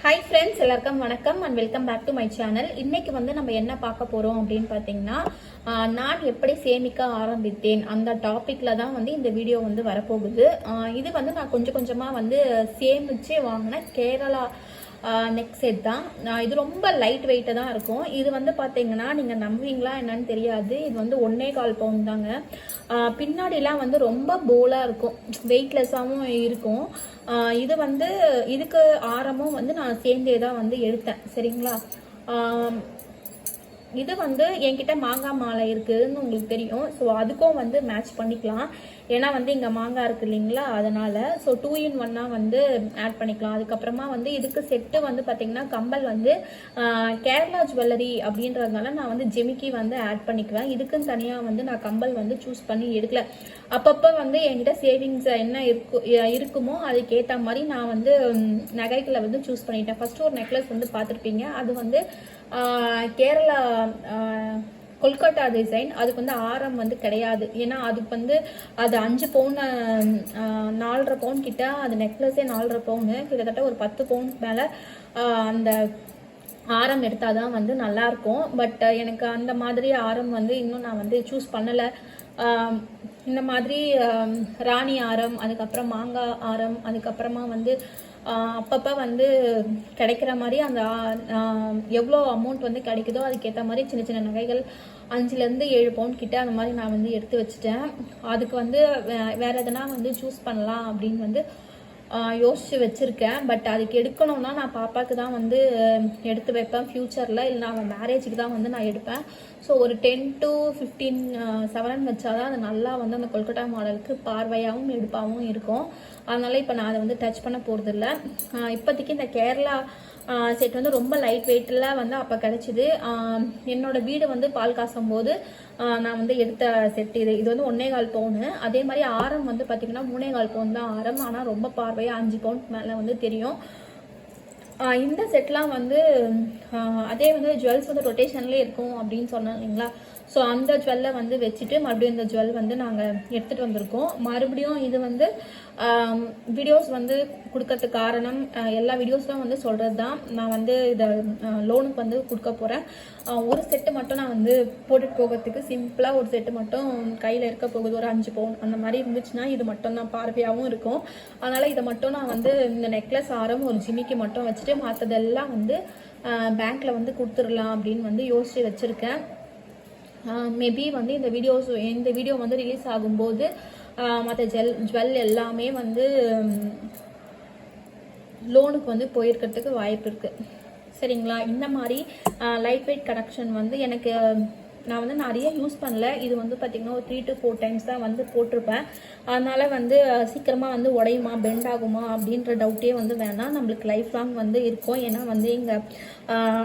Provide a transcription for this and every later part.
Hi friends, எல்லாருக்கும் வணக்கம் and welcome back to my channel. இன்னைக்கு வந்து நம்ம என்ன பார்க்க போகிறோம் அப்படின்னு பார்த்தீங்கன்னா, நான் எப்படி சேமிக்க ஆரம்பித்தேன் அந்த டாப்பிக்கில் தான் வந்து இந்த வீடியோ வந்து வரப்போகுது. இது வந்து நான் கொஞ்சம் கொஞ்சமாக வந்து சேமித்து வாங்கின கேரளா நெக் செட் தான். இது ரொம்ப லைட் வெயிட்டாக தான் இருக்கும். இது வந்து பார்த்தீங்கன்னா நீங்கள் நம்புவீங்களா என்னன்னு தெரியாது, இது வந்து 1.25 பவுண்ட் தாங்க. பின்னாடிலாம் வந்து ரொம்ப போலாக இருக்கும், வெயிட்லெஸ்ஸாகவும் இருக்கும். இது வந்து இதுக்கு ஆரமும் வந்து நான் சேர்ந்தே தான் வந்து எடுத்தேன், சரிங்களா. இது வந்து என்கிட்ட மாங்காய் மாலை இருக்குதுன்னு உங்களுக்கு தெரியும். ஸோ அதுக்கும் வந்து மேட்ச் பண்ணிக்கலாம், ஏன்னா வந்து இங்கே மாங்காய் இருக்குது இல்லைங்களா, அதனால். ஸோ 2 in 1 வந்து ஆட் பண்ணிக்கலாம். அதுக்கப்புறமா வந்து இதுக்கு செட்டு வந்து பார்த்திங்கன்னா கம்பல் வந்து கேரளா ஜுவல்லரி அப்படின்றதுனால நான் வந்து ஜிமிக்கி வந்து ஆட் பண்ணிக்குவேன். இதுக்குன்னு தனியாக வந்து நான் கம்பல் வந்து சூஸ் பண்ணி எடுக்கல. அப்பப்போ வந்து என்கிட்ட சேவிங்ஸ் என்ன இருக்குமோ அதுக்கேற்ற மாதிரி நான் வந்து நகைகளை வந்து சூஸ் பண்ணிட்டேன். ஃபஸ்ட்டு ஒரு நெக்லஸ் வந்து பார்த்துருப்பீங்க, அது வந்து கேரளா கொல்கட்டா டிசைன். அதுக்கு வந்து ஆரம் வந்து கிடையாது, ஏன்னா அதுக்கு வந்து அது 5 பவுன் 4.5 பவுன் கிட்ட, அது நெக்லஸே 4.5 பவுனு, கிட்டத்தட்ட ஒரு 10 பவுன் மேலே அந்த ஆரம் எடுத்தால் தான் வந்து நல்லாயிருக்கும். பட் எனக்கு அந்த மாதிரி ஆரம் வந்து இன்னும் நான் வந்து சூஸ் பண்ணலை. இந்த மாதிரி ராணி ஆரம், அதுக்கப்புறம் மாங்காய் ஆரம், அதுக்கப்புறமா வந்து அப்பப்போ வந்து கிடைக்கிற மாதிரி அந்த எவ்வளோ அமௌண்ட் வந்து கிடைக்குதோ அதுக்கேற்ற மாதிரி சின்ன சின்ன நகைகள் 5-7 பவுண்ட் கிட்ட அந்த மாதிரி நான் வந்து எடுத்து வச்சுட்டேன். அதுக்கு வந்து வேறு எதனா வந்து சூஸ் பண்ணலாம் அப்படின்னு வந்து யோசித்து வச்சுருக்கேன். பட் அதுக்கு எடுக்கணும்னா நான் பாப்பாவுக்கு தான் வந்து எடுத்து வைப்பேன் ஃப்யூச்சரில், இல்லை அவன் மேரேஜுக்கு தான் வந்து நான் எடுப்பேன். ஸோ ஒரு 10 to 15 சவரன் வச்சாதான் அது நல்லா வந்து அந்த கொல்கட்டா மாடலுக்கு பார்வையாகவும் எடுப்பாகவும் இருக்கும். அதனால் இப்போ நான் அதை வந்து டச் பண்ண போகிறதில்ல. இப்போதைக்கு இந்த கேரளா செட் வந்து ரொம்ப லைட் வெயிட்டில் வந்து அப்போ கிடச்சிது. என்னோடய வீடு வந்து பால் காசும் போது நான் வந்து எடுத்த செட் இது வந்து 1.25 பவுனு. அதே மாதிரி ஆரம் வந்து பார்த்திங்கன்னா 3.25 பவுன் தான் ஆரம், ஆனால் ரொம்ப பார்வையாக 5 பவுண்ட் மேலே வந்து தெரியும். இந்த செட்லாம் வந்து அதே வந்து ஜுவல்ஸ் வந்து ரொட்டேஷன்லேயே இருக்கும் அப்படின்னு சொன்னேன் இல்லைங்களா. ஸோ அந்த ஜுவல்லை வந்து வச்சுட்டு மறுபடியும் இந்த ஜுவல் வந்து நாங்கள் எடுத்துகிட்டு வந்திருக்கோம். மறுபடியும் இது வந்து வீடியோஸ் வந்து கொடுக்கறதுக்கு காரணம், எல்லா வீடியோஸ்லாம் வந்து சொல்கிறது தான். நான் வந்து இதை லோனுக்கு வந்து கொடுக்க போகிறேன். ஒரு செட்டு மட்டும் நான் வந்து போட்டுட்டு போகிறதுக்கு சிம்பிளாக ஒரு செட்டு மட்டும் கையில் இருக்க போகுது, ஒரு 5 பவுன் அந்த மாதிரி இருந்துச்சுன்னா இது மட்டும் தான் பார்வையாகவும் இருக்கும். அதனால் இதை மட்டும் நான் வந்து இந்த நெக்லஸ் ஆரம் ஒரு ஜிமிக்கி மட்டும் வச்சுட்டு மற்றதெல்லாம் வந்து பேங்க்கில் வந்து கொடுத்துடலாம் அப்படின்னு வந்து யோசித்து வச்சுருக்கேன். மேபி வந்து இந்த வீடியோ வந்து ரிலீஸ் ஆகும்போது மற்ற ஜுவல் எல்லாமே வந்து லோனுக்கு வந்து போயிருக்கிறதுக்கு வாய்ப்பு இருக்குது, சரிங்களா. இந்த மாதிரி லைட் வெயிட் கலெக்ஷன் வந்து எனக்கு நான் வந்து நிறைய யூஸ் பண்ணல. இது வந்து பார்த்திங்கன்னா ஒரு 3 to 4 டைம்ஸ் தான் வந்து போட்டிருப்பேன். அதனால் வந்து சீக்கிரமாக வந்து உடையுமா பெண்ட் ஆகுமா அப்படின்ற டவுட்டே வந்து வேணாம், நம்மளுக்கு லைஃப் லாங் வந்து இருக்கும். ஏன்னா வந்து இங்கே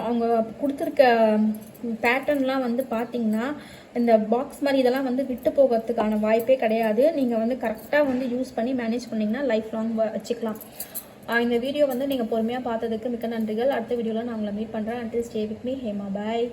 அவங்க கொடுத்துருக்க பேட்டர்ன்லாம் வந்து பார்த்திங்கன்னா இந்த பாக்ஸ் மாதிரி இதெல்லாம் வந்து விட்டு போகிறதுக்கான வாய்ப்பே கிடையாது. நீங்கள் வந்து கரெக்டாக வந்து யூஸ் பண்ணி மேனேஜ் பண்ணிங்கன்னா லைஃப் லாங் வச்சுக்கலாம். இந்த வீடியோ வந்து நீங்கள் பொறுமையாக பார்த்ததுக்கு மிக்க நன்றிகள். அடுத்த வீடியோவில் நான் உங்களை மீட் பண்ணுறேன். Until stay with me, Hema. Bye.